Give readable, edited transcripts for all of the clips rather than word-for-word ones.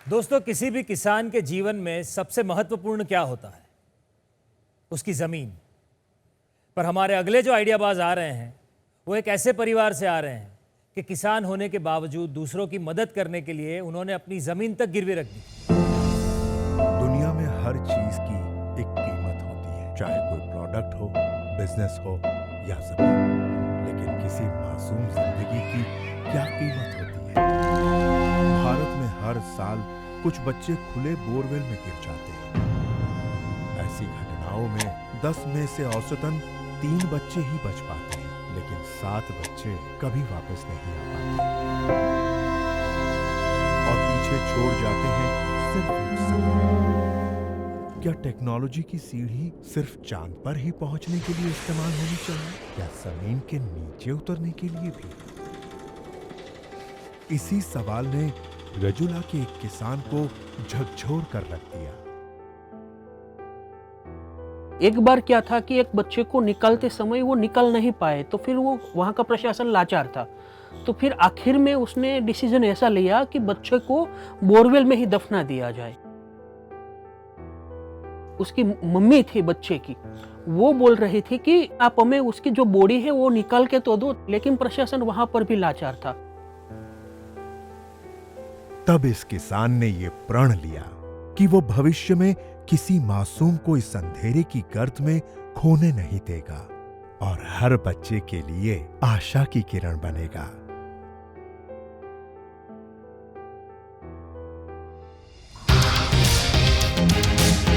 दोस्तों, किसी भी किसान के जीवन में सबसे महत्वपूर्ण क्या होता है? उसकी ज़मीन। पर हमारे अगले जो आइडियाबाज आ रहे हैं वो एक ऐसे परिवार से आ रहे हैं कि किसान होने के बावजूद दूसरों की मदद करने के लिए उन्होंने अपनी ज़मीन तक गिरवी रख दी। दुनिया में हर चीज की एक कीमत होती है, चाहे कोई प्रोडक्ट हो, बिजनेस हो या जमीन। लेकिन किसी मासूम जिंदगी की क्या कीमत होती है? भारत में हर साल कुछ बच्चे खुले बोरवेल में गिर जाते हैं। ऐसी घटनाओं में 10 में से औसतन 3 बच्चे ही बच पाते हैं, लेकिन 7 बच्चे कभी वापस नहीं आ पाते और पीछे छोड़ जाते हैं सिर्फ एक सवाल। क्या टेक्नोलॉजी की सीढ़ी सिर्फ चांद पर ही पहुंचने के लिए इस्तेमाल होनी चाहिए या जमीन के नीचे उतरने के लिए भी? इसी सवाल ने रजुला के एक किसान को झकझोर कर रख दिया। एक बार क्या था कि एक बच्चे को निकलते समय वो निकल नहीं पाए, तो फिर वो वहाँ का प्रशासन लाचार था। तो फिर आखिर में उसने डिसीजन ऐसा लिया कि बच्चे को बोरवेल में ही दफना दिया जाए। उसकी मम्मी थी बच्चे की, वो बोल रही थी कि आप हमें उसकी जो बॉडी है वो निकाल के तो दो, लेकिन प्रशासन वहां पर भी लाचार था। तब इस किसान ने ये प्रण लिया कि वो भविष्य में किसी मासूम को इस अंधेरे की गर्त में खोने नहीं देगा और हर बच्चे के लिए आशा की किरण बनेगा।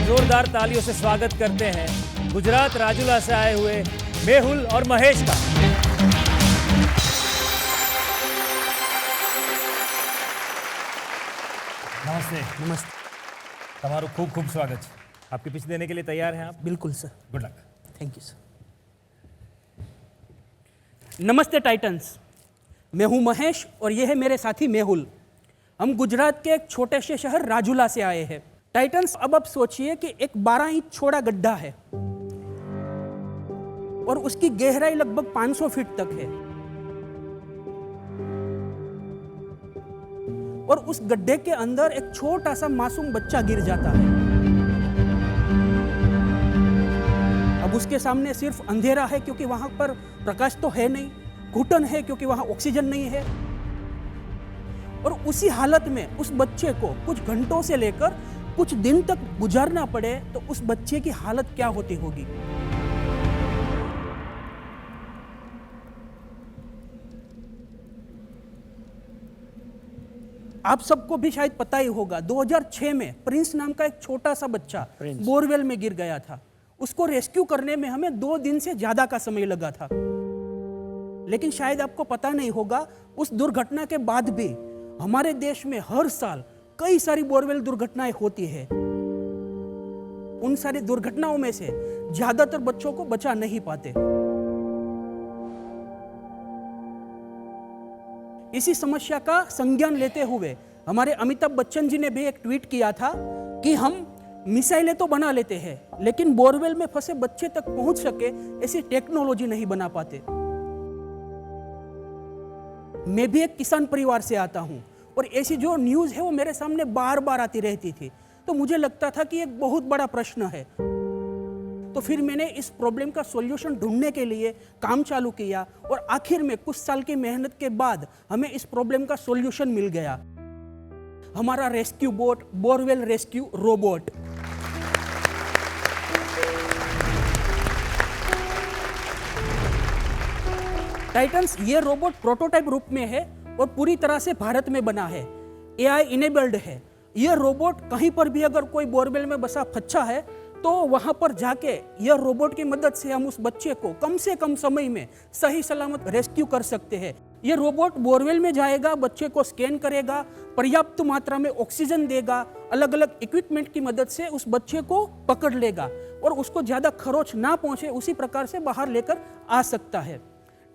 जोरदार तालियों से स्वागत करते हैं गुजरात राजुला से आए हुए मेहुल और महेश का। नमस्ते। नमस्ते। તમારું ખૂબ ખૂબ स्वागत है। आपकी पिच देने के लिए तैयार हैं आप? बिल्कुल sir. Good luck. Thank you sir. नमस्ते टाइटन्स, मैं हूं महेश और ये है मेरे साथी मेहुल। हम गुजरात के एक छोटे से शहर राजुला से आए हैं। टाइटन्स, अब आप सोचिए कि एक 12 इंच चौड़ा गड्ढा है और उसकी गहराई लगभग 500 फीट तक है और उस गड्ढे के अंदर एक छोटा सा मासूम बच्चा गिर जाता है। अब उसके सामने सिर्फ अंधेरा है क्योंकि वहां पर प्रकाश तो है नहीं, घुटन है क्योंकि वहां ऑक्सीजन नहीं है और उसी हालत में उस बच्चे को कुछ घंटों से लेकर कुछ दिन तक गुजारना पड़े तो उस बच्चे की हालत क्या होती होगी। आप सबको भी शायद पता ही होगा, 2006 में प्रिंस नाम का एक छोटा सा बच्चा बोरवेल में गिर गया था। उसको रेस्क्यू करने में हमें 2 दिन से ज्यादा का समय लगा था। लेकिन शायद आपको पता नहीं होगा, उस दुर्घटना के बाद भी हमारे देश में हर साल कई सारी बोरवेल दुर्घटनाएं होती है। उन सारी दुर्घटनाओं में से ज्यादातर बच्चों को बचा नहीं पाते। इसी समस्या का संज्ञान लेते हुए हमारे अमिताभ बच्चन जी ने भी एक ट्वीट किया था कि हम मिसाइलें तो बना लेते हैं लेकिन बोरवेल में फंसे बच्चे तक पहुंच सके ऐसी टेक्नोलॉजी नहीं बना पाते। मैं भी एक किसान परिवार से आता हूं और ऐसी जो न्यूज़ है वो मेरे सामने बार बार आती रहती थी, तो मुझे लगता था कि एक बहुत बड़ा प्रश्न है। तो फिर मैंने इस प्रॉब्लम का सॉल्यूशन ढूंढने के लिए काम चालू किया और आखिर में कुछ साल की मेहनत के बाद हमें इस प्रॉब्लम का सॉल्यूशन मिल गया। हमारा rescue boat, borewell rescue robot. Titans, ये रोबोट प्रोटोटाइप रूप में है और पूरी तरह से भारत में बना है। AI इनेबल्ड है। यह रोबोट कहीं पर भी अगर कोई बोरवेल में बसा फच्चा है तो वहां पर जाके यह रोबोट की मदद से हम उस बच्चे को कम से कम समय में सही सलामत रेस्क्यू कर सकते हैं। यह रोबोट बोरवेल में जाएगा, बच्चे को स्कैन करेगा, पर्याप्त मात्रा में ऑक्सीजन देगा, अलग अलग इक्विपमेंट की मदद से उस बच्चे को पकड़ लेगा और उसको ज्यादा खरोच ना पहुंचे उसी प्रकार से बाहर लेकर आ सकता है।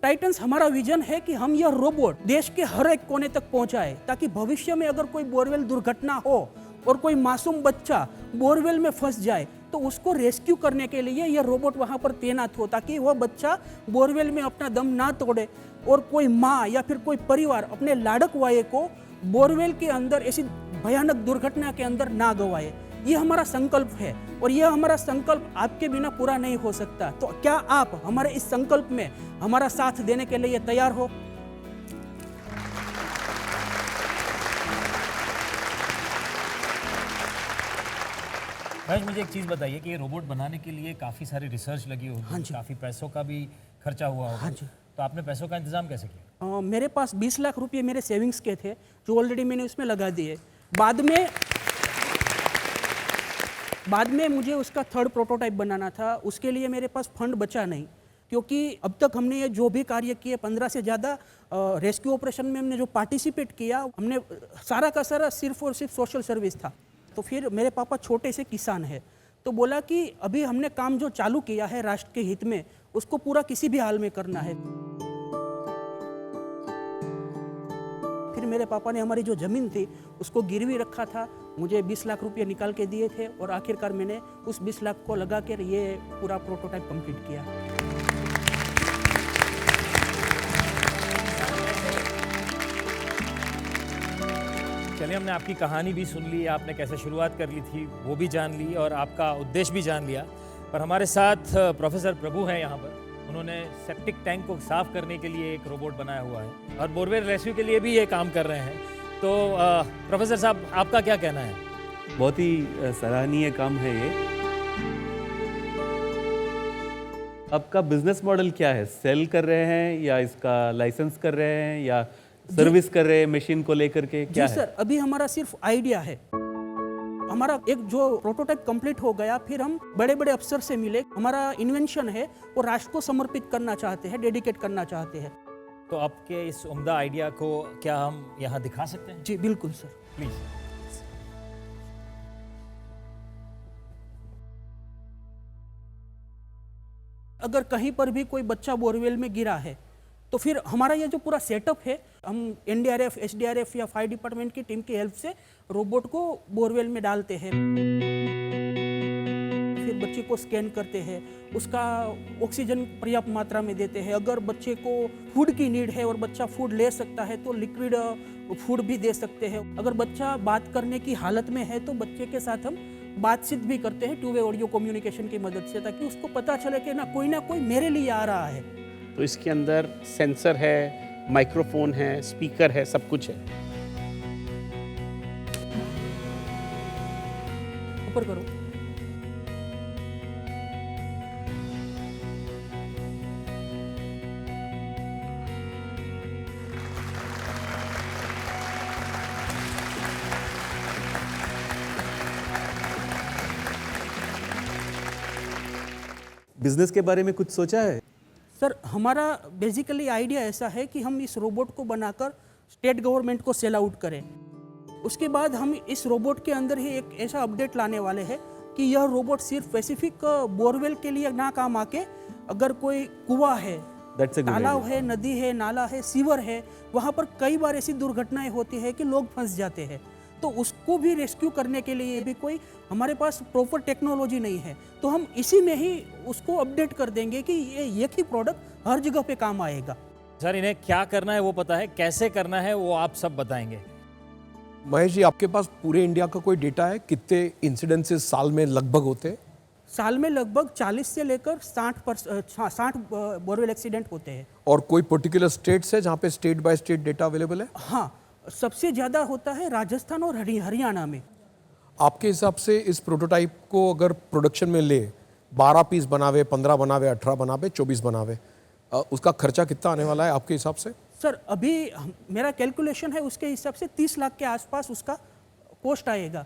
टाइटन्स, हमारा विजन है कि हम यह रोबोट देश के हर एक कोने तक पहुंचाए ताकि भविष्य में अगर कोई बोरवेल दुर्घटना हो और कोई मासूम बच्चा बोरवेल में फंस जाए तो उसको रेस्क्यू करने के लिए यह रोबोट वहां पर तैनात हो ताकि वह बच्चा बोरवेल में अपना दम ना तोड़े और कोई माँ या फिर कोई परिवार अपने लाडक वाये को बोरवेल के अंदर ऐसी भयानक दुर्घटना के अंदर ना गवाए। ये हमारा संकल्प है और यह हमारा संकल्प आपके बिना पूरा नहीं हो सकता। तो क्या आप हमारे इस संकल्प में हमारा साथ देने के लिए तैयार हो? महेश, मुझे एक चीज़ बताइए कि ये रोबोट बनाने के लिए काफ़ी सारी रिसर्च लगी होगी, हाँ जी। काफ़ी पैसों का भी खर्चा हुआ होगा। हाँ जी। तो आपने पैसों का इंतजाम कैसे किया? मेरे पास 20 लाख रुपए मेरे सेविंग्स के थे जो ऑलरेडी मैंने उसमें लगा दिए। बाद में मुझे उसका थर्ड प्रोटोटाइप बनाना था, उसके लिए मेरे पास फंड बचा नहीं, क्योंकि अब तक हमने ये जो भी कार्य किए 15 से ज़्यादा रेस्क्यू ऑपरेशन में हमने जो पार्टिसिपेट किया, हमने सारा का सारा सिर्फ और सिर्फ सोशल सर्विस था। तो फिर मेरे पापा छोटे से किसान है, तो बोला कि अभी हमने काम जो चालू किया है राष्ट्र के हित में, उसको पूरा किसी भी हाल में करना है। फिर मेरे पापा ने हमारी जो ज़मीन थी उसको गिरवी रखा था, मुझे 20 लाख रुपये निकाल के दिए थे और आखिरकार मैंने उस 20 लाख को लगा कर ये पूरा प्रोटोटाइप कंप्लीट किया। चलिए, हमने आपकी कहानी भी सुन ली, आपने कैसे शुरुआत कर ली थी वो भी जान ली और आपका उद्देश्य भी जान लिया। पर हमारे साथ प्रोफेसर प्रभु हैं यहाँ पर। उन्होंने सेप्टिक टैंक को साफ करने के लिए एक रोबोट बनाया हुआ है और बोरवेल रेस्क्यू के लिए भी ये काम कर रहे हैं। तो प्रोफेसर साहब, आपका क्या कहना है? बहुत ही सराहनीय काम है ये। आपका बिजनेस मॉडल क्या है? सेल कर रहे हैं या इसका लाइसेंस कर रहे हैं या सर्विस कर रहे हैं मशीन को लेकर के? क्या जी है? सर, अभी हमारा सिर्फ आइडिया है। हमारा एक जो प्रोटोटाइप कंप्लीट हो गया, फिर हम बड़े बड़े अफसर से मिले। हमारा इन्वेंशन है वो राष्ट्र को समर्पित करना चाहते हैं, डेडिकेट करना चाहते हैं। तो आपके इस उम्दा आइडिया को क्या हम यहाँ दिखा सकते हैं? जी बिल्कुल सर। प्लीज। अगर कहीं पर भी कोई बच्चा बोरवेल में गिरा है तो फिर हमारा ये जो पूरा सेटअप है, हम एनडीआरएफ, एसडीआरएफ या फायर डिपार्टमेंट की टीम की हेल्प से रोबोट को बोरवेल में डालते हैं। फिर बच्चे को स्कैन करते हैं, उसका ऑक्सीजन पर्याप्त मात्रा में देते हैं। अगर बच्चे को फूड की नीड है और बच्चा फूड ले सकता है तो लिक्विड फूड भी दे सकते हैं। अगर बच्चा बात करने की हालत में है तो बच्चे के साथ हम बातचीत भी करते हैं 2-वे ऑडियो कम्युनिकेशन की मदद से, ताकि उसको पता चले कि ना कोई मेरे लिए आ रहा है। तो इसके अंदर सेंसर है, माइक्रोफोन है, स्पीकर है, सब कुछ है। ऊपर करो। बिजनेस के बारे में कुछ सोचा है? सर, हमारा बेसिकली आइडिया ऐसा है कि हम इस रोबोट को बनाकर स्टेट गवर्नमेंट को सेल आउट करें। उसके बाद हम इस रोबोट के अंदर ही एक ऐसा अपडेट लाने वाले हैं कि यह रोबोट सिर्फ स्पेसिफिक बोरवेल के लिए ना काम आके, अगर कोई कुआं है, That's a good तालाब idea. है, नदी है, नाला है, सीवर है, वहाँ पर कई बार ऐसी दुर्घटनाएं होती है कि लोग फंस जाते हैं, तो उसको भी रेस्क्यू करने के लिए भी कोई हमारे पास प्रॉपर टेक्नोलॉजी नहीं है। तो हम इसी में ही उसको अपडेट कर देंगे कि ये एक ही प्रोडक्ट हर जगह पे काम आएगा। सर, इन्हें क्या करना है वो पता है, कैसे करना है वो आप सब बताएंगे। महेश जी, आपके पास पूरे इंडिया का कोई डेटा है? कितने इंसिडेंसेस साल में लगभग होते हैं? साल में लगभग 40 से लेकर 60 बोरवेल एक्सीडेंट होते हैं। और कोई पर्टिकुलर स्टेट्स है जहाँ पे state by state data available है? हाँ, सबसे ज़्यादा होता है राजस्थान और हरियाणा में। आपके हिसाब से इस प्रोटोटाइप को अगर प्रोडक्शन में ले, 12 पीस बनावे, 15 बनावे, 18 बनावे, 24 बनावे, उसका खर्चा कितना आने वाला है आपके हिसाब से? सर, अभी मेरा कैलकुलेशन है उसके हिसाब से 30 लाख के आसपास उसका कॉस्ट आएगा।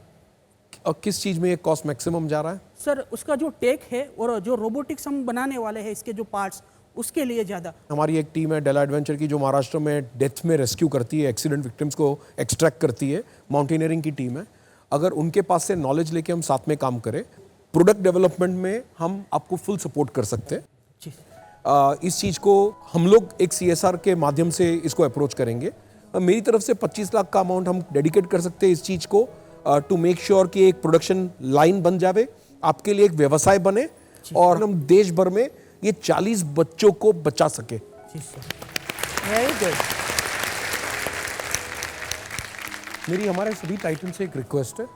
और किस चीज़ में ये कॉस्ट मैक्सिमम जा रहा है? सर, उसका जो टेक है और जो रोबोटिक्स हम बनाने वाले हैं इसके जो पार्ट्स, उसके लिए ज़्यादा। हमारी एक टीम है डेला एडवेंचर की जो महाराष्ट्र में डेथ में रेस्क्यू करती है, एक्सीडेंट विक्टिम्स को एक्सट्रैक्ट करती है, माउंटेनियरिंग की टीम है। अगर उनके पास से नॉलेज लेके हम साथ में काम करें, प्रोडक्ट डेवलपमेंट में हम आपको फुल सपोर्ट कर सकते हैं। जी। इस चीज़ को हम लोग एक CSR के माध्यम से इसको अप्रोच करेंगे। मेरी तरफ से 25 लाख का अमाउंट हम डेडिकेट कर सकते हैं इस चीज़ को, टू मेक श्योर कि एक प्रोडक्शन लाइन बन जावे, आपके लिए एक व्यवसाय बने और हम देश भर में ये 40 बच्चों को बचा सके। जी सर, वेरी गुड। मेरी हमारे सभी टाइटन से एक रिक्वेस्ट है,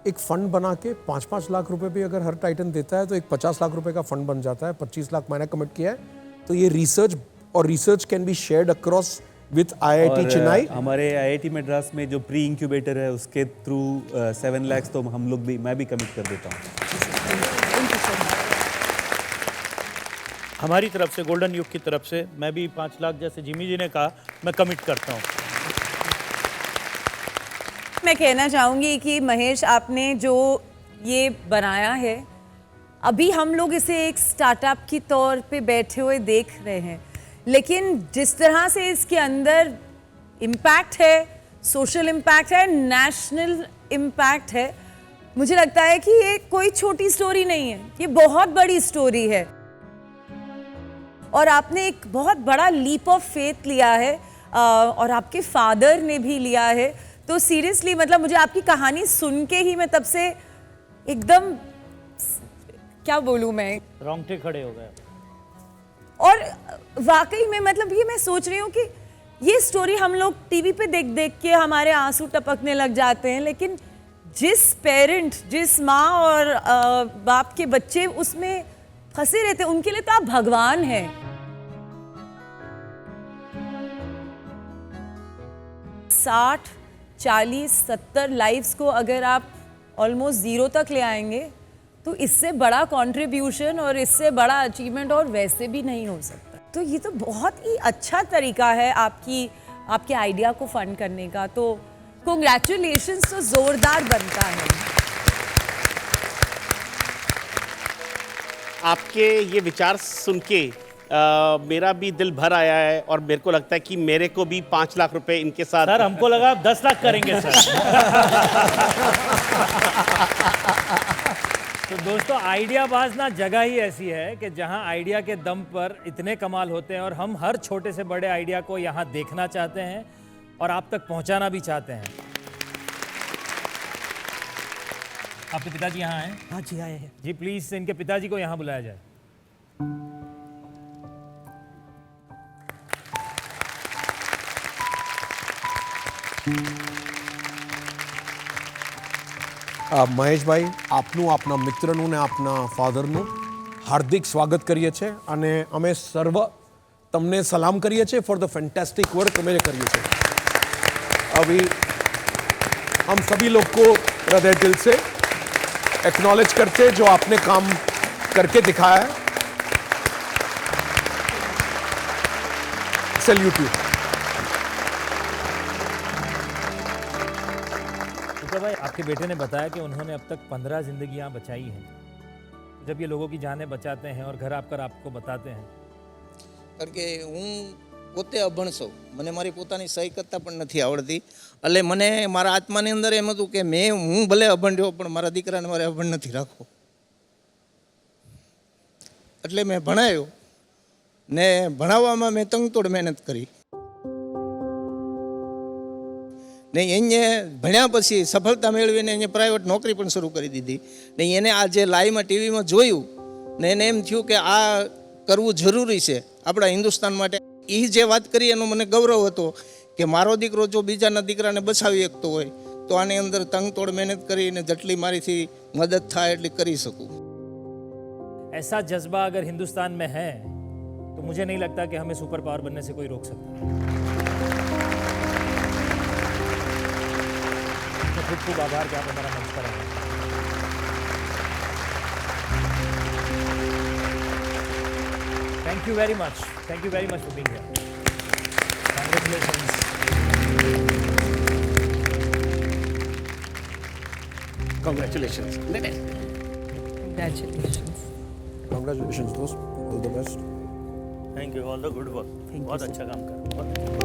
एक फंड बना के 5-5 लाख रुपए भी अगर हर टाइटन देता है तो एक 50 लाख रुपए का फंड बन जाता है। 25 लाख मैंने कमिट किया है, तो ये research can be shared across with IIT Chennai. हमारे IIT मद्रास में जो प्री इंक्यूबेटर है उसके थ्रू 7 लाख तो हम लोग भी, मैं भी कमिट कर देता हूँ। हमारी तरफ से, गोल्डन युग की तरफ से, मैं भी 5 लाख जैसे जिमी जी ने कहा, मैं कमिट करता हूँ। मैं कहना चाहूँगी कि महेश, आपने जो ये बनाया है, अभी हम लोग इसे एक स्टार्टअप की तौर पे बैठे हुए देख रहे हैं, लेकिन जिस तरह से इसके अंदर इम्पैक्ट है, सोशल इम्पैक्ट है, नेशनल इम्पैक्ट है, मुझे लगता है कि ये कोई छोटी स्टोरी नहीं है, ये बहुत बड़ी स्टोरी है। और आपने एक बहुत बड़ा लीप ऑफ फेथ लिया है, और आपके फादर ने भी लिया है। तो सीरियसली मतलब मुझे आपकी कहानी सुन के ही मैं तब से एकदम, क्या बोलूँ मैं, रोंगटे खड़े हो गए। और वाकई में मतलब ये मैं सोच रही हूँ कि ये स्टोरी हम लोग टीवी पे देख देख के हमारे आंसू टपकने लग जाते हैं, लेकिन जिस पेरेंट, जिस माँ और बाप के बच्चे उसमें फंसे रहते हैं, उनके लिए तो आप भगवान हैं। साठ, 40, 70 लाइफ्स को अगर आप ऑलमोस्ट 0 तक ले आएंगे, तो इससे बड़ा कंट्रीब्यूशन और इससे बड़ा अचीवमेंट और वैसे भी नहीं हो सकता। तो ये तो बहुत ही अच्छा तरीका है आपके आइडिया को फंड करने का। तो कांग्रेचुलेशंस, तो जोरदार बनता है। आपके ये विचार सुन के मेरा भी दिल भर आया है, और मेरे को लगता है कि मेरे को भी 5 लाख रुपए इनके साथ। सर हमको लगा आप 10 लाख करेंगे सर। तो दोस्तों, आइडियाबाज ना जगह ही ऐसी है कि जहां आइडिया के दम पर इतने कमाल होते हैं, और हम हर छोटे से बड़े आइडिया को यहां देखना चाहते हैं और आप तक पहुंचाना भी चाहते हैं। आपके पिताजी यहाँ हैं? हाँ जी, आए हैं। जी प्लीज इनके पिताजी को यहाँ बुलाया जाए। મહેશભાઈ, આપનું આપના મિત્રનું ને આપના ફાધરનું હાર્દિક સ્વાગત કરીએ છીએ, અને અમે સર્વ તમને સલામ કરીએ છીએ ફોર ધ ફેન્ટાસ્ટિક વર્ક અમે કર્યું છે। अभी हम सभी लोग को हृदय दिल से एक्नॉलेज करते जो आपने काम करके दिखाया है। Salute you. तो भाई, आपके बेटे ने बताया कि उन्होंने अब तक 15 जिंदगियां बचाई हैं। जब ये लोगों की जानें बचाते हैं और घर आकर आपको बताते हैं, કારણ કે હું પોતે અભણ છું, મને મારી પોતાની સહી કરતા પણ નથી આવડતી, એટલે મને મારા આત્માની અંદર એમ હતું કે હું ભલે અભણ રહ્યો પણ મારા દીકરાને મારે અભણ નથી રાખવો, એટલે મેં ભણાવ્યો ને ભણાવવામાં મેં તંગતોડ મહેનત કરી ને એને ભણ્યા પછી સફળતા મેળવીને એને પ્રાઇવેટ નોકરી પણ શરૂ કરી દીધી ને એને આ જે લાઈવમાં ટીવીમાં જોયું ને એને એમ થયું કે આ કરવું જરૂરી છે આપણા હિન્દુસ્તાન માટે। એ જે વાત કરી એનો મને ગૌરવ હતો કે મારો દીકરો જો બીજાના દીકરાને બચાવી શકતો હોય તો આની અંદર તંગતોડ મહેનત કરીને જેટલી મારીથી મદદ થાય એટલી કરી શકું। ऐसा जज्बा अगर हिंदुस्तान में है तो मुझे नहीं लगता कि हमें सुपर पावर बनने से कोई रोक सकता। मैं खूब खूब आभार कि आप हमारा मंच पर आए। Thank you very much. Thank you very much for being here. Congratulations. Congratulations. Congratulations. Congratulations दोस्त, all the best। Thank you, all the good work. बहुत अच्छा काम कर, बहुत अच्छा।